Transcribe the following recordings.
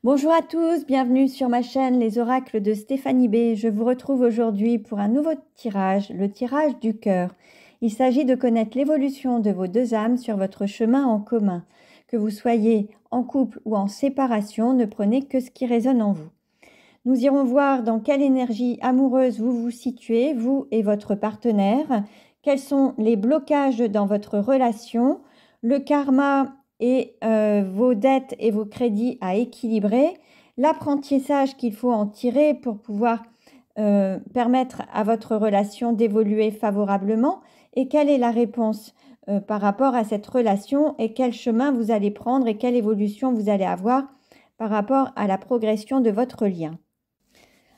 Bonjour à tous, bienvenue sur ma chaîne Les Oracles de Stéphanie B. Je vous retrouve aujourd'hui pour un nouveau tirage, le tirage du cœur. Il s'agit de connaître l'évolution de vos deux âmes sur votre chemin en commun. Que vous soyez en couple ou en séparation, ne prenez que ce qui résonne en vous. Nous irons voir dans quelle énergie amoureuse vous vous situez, vous et votre partenaire, quels sont les blocages dans votre relation, le karma et vos dettes et vos crédits à équilibrer, l'apprentissage qu'il faut en tirer pour pouvoir permettre à votre relation d'évoluer favorablement et quelle est la réponse par rapport à cette relation et quel chemin vous allez prendre et quelle évolution vous allez avoir par rapport à la progression de votre lien.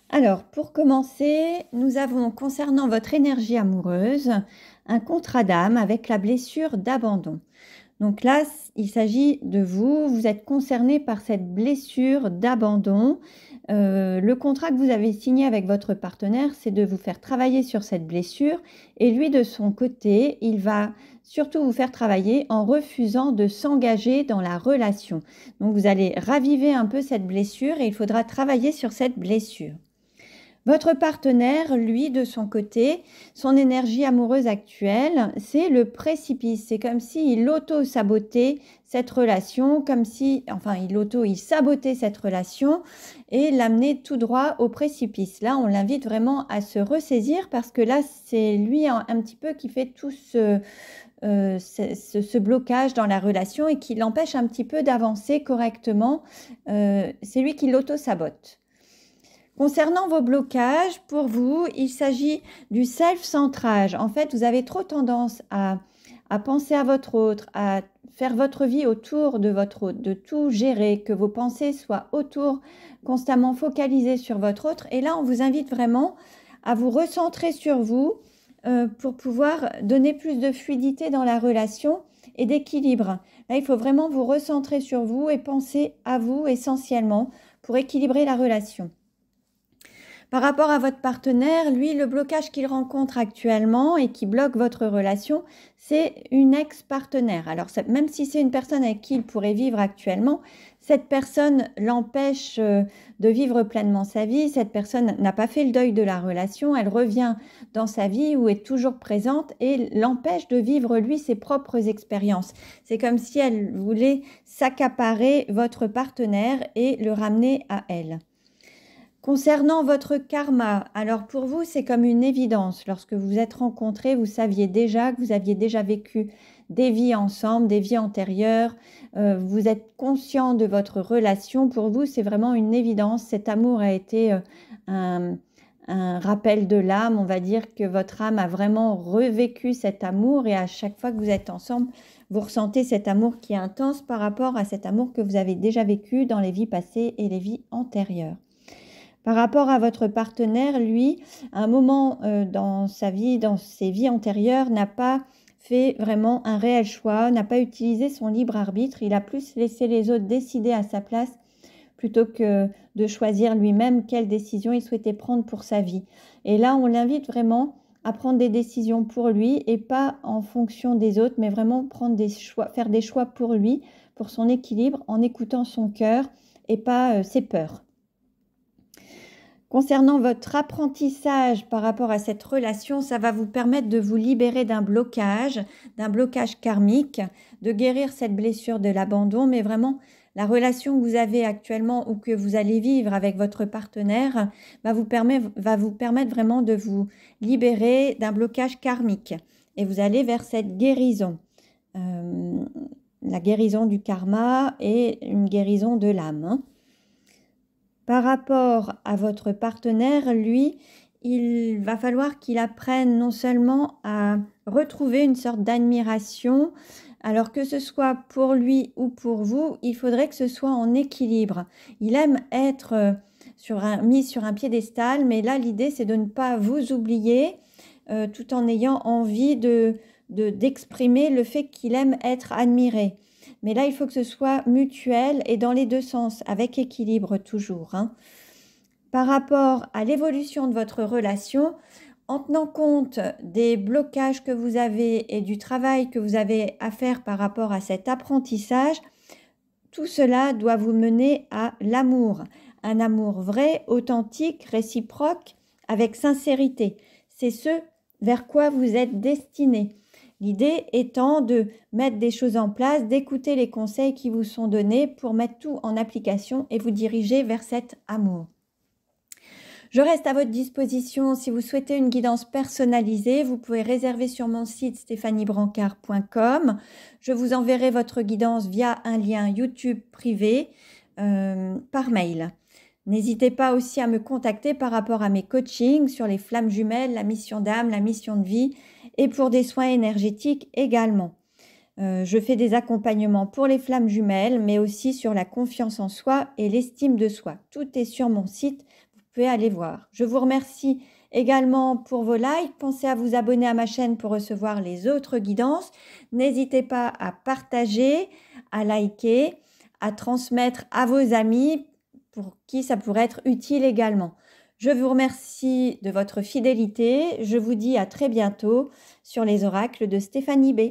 Alors, pour commencer, nous avons, concernant votre énergie amoureuse, un contrat d'âme avec la blessure d'abandon. Donc là, il s'agit de vous, vous êtes concerné par cette blessure d'abandon. Le contrat que vous avez signé avec votre partenaire, c'est de vous faire travailler sur cette blessure. Et lui, de son côté, il va surtout vous faire travailler en refusant de s'engager dans la relation. Donc vous allez raviver un peu cette blessure et il faudra travailler sur cette blessure. Votre partenaire, lui, de son côté, son énergie amoureuse actuelle, c'est le précipice. C'est comme s'il auto-sabotait cette relation, comme si, enfin, il sabotait cette relation et l'amenait tout droit au précipice. Là, on l'invite vraiment à se ressaisir parce que là, c'est lui un petit peu qui fait tout ce blocage dans la relation et qui l'empêche un petit peu d'avancer correctement. C'est lui qui l'auto-sabote. Concernant vos blocages, pour vous, il s'agit du self-centrage. En fait, vous avez trop tendance à penser à votre autre, à faire votre vie autour de votre autre, de tout gérer, que vos pensées soient autour, constamment focalisées sur votre autre. Et là, on vous invite vraiment à vous recentrer sur vous pour pouvoir donner plus de fluidité dans la relation et d'équilibre. Là, il faut vraiment vous recentrer sur vous et penser à vous essentiellement pour équilibrer la relation. Par rapport à votre partenaire, lui, le blocage qu'il rencontre actuellement et qui bloque votre relation, c'est une ex-partenaire. Alors, même si c'est une personne avec qui il pourrait vivre actuellement, cette personne l'empêche de vivre pleinement sa vie. Cette personne n'a pas fait le deuil de la relation. Elle revient dans sa vie où est toujours présente et l'empêche de vivre, lui, ses propres expériences. C'est comme si elle voulait s'accaparer votre partenaire et le ramener à elle. Concernant votre karma, alors pour vous, c'est comme une évidence. Lorsque vous vous êtes rencontrés, vous saviez déjà que vous aviez déjà vécu des vies ensemble, des vies antérieures. Vous êtes conscient de votre relation. Pour vous, c'est vraiment une évidence. Cet amour a été un rappel de l'âme. On va dire que votre âme a vraiment revécu cet amour et à chaque fois que vous êtes ensemble, vous ressentez cet amour qui est intense par rapport à cet amour que vous avez déjà vécu dans les vies passées et les vies antérieures. Par rapport à votre partenaire, lui, à un moment dans sa vie, dans ses vies antérieures, n'a pas fait vraiment un réel choix, n'a pas utilisé son libre arbitre. Il a plus laissé les autres décider à sa place plutôt que de choisir lui-même quelle décision il souhaitait prendre pour sa vie. Et là, on l'invite vraiment à prendre des décisions pour lui et pas en fonction des autres, mais vraiment prendre des choix, faire des choix pour lui, pour son équilibre, en écoutant son cœur et pas ses peurs. Concernant votre apprentissage par rapport à cette relation, ça va vous permettre de vous libérer d'un blocage karmique, de guérir cette blessure de l'abandon, mais vraiment la relation que vous avez actuellement ou que vous allez vivre avec votre partenaire va vous permettre vraiment de vous libérer d'un blocage karmique et vous allez vers cette guérison, la guérison du karma et une guérison de l'âme. Par rapport à votre partenaire, lui, il va falloir qu'il apprenne non seulement à retrouver une sorte d'admiration, alors que ce soit pour lui ou pour vous, il faudrait que ce soit en équilibre. Il aime être mis sur piédestal, mais là, l'idée, c'est de ne pas vous oublier tout en ayant envie d'exprimer le fait qu'il aime être admiré. Mais là, il faut que ce soit mutuel et dans les deux sens, avec équilibre toujours. Par rapport à l'évolution de votre relation, en tenant compte des blocages que vous avez et du travail que vous avez à faire par rapport à cet apprentissage, Tout cela doit vous mener à l'amour. Un amour vrai, authentique, réciproque, avec sincérité. C'est ce vers quoi vous êtes destiné. L'idée étant de mettre des choses en place, d'écouter les conseils qui vous sont donnés pour mettre tout en application et vous diriger vers cet amour. Je reste à votre disposition si vous souhaitez une guidance personnalisée. Vous pouvez réserver sur mon site stéphaniebrancard.com. Je vous enverrai votre guidance via un lien YouTube privé par mail. N'hésitez pas aussi à me contacter par rapport à mes coachings sur les flammes jumelles, la mission d'âme, la mission de vie et pour des soins énergétiques également. Je fais des accompagnements pour les flammes jumelles, mais aussi sur la confiance en soi et l'estime de soi. Tout est sur mon site, vous pouvez aller voir. Je vous remercie également pour vos likes. Pensez à vous abonner à ma chaîne pour recevoir les autres guidances. N'hésitez pas à partager, à liker, à transmettre à vos amis pour qui ça pourrait être utile également. Je vous remercie de votre fidélité. Je vous dis à très bientôt sur les oracles de Stéphanie B.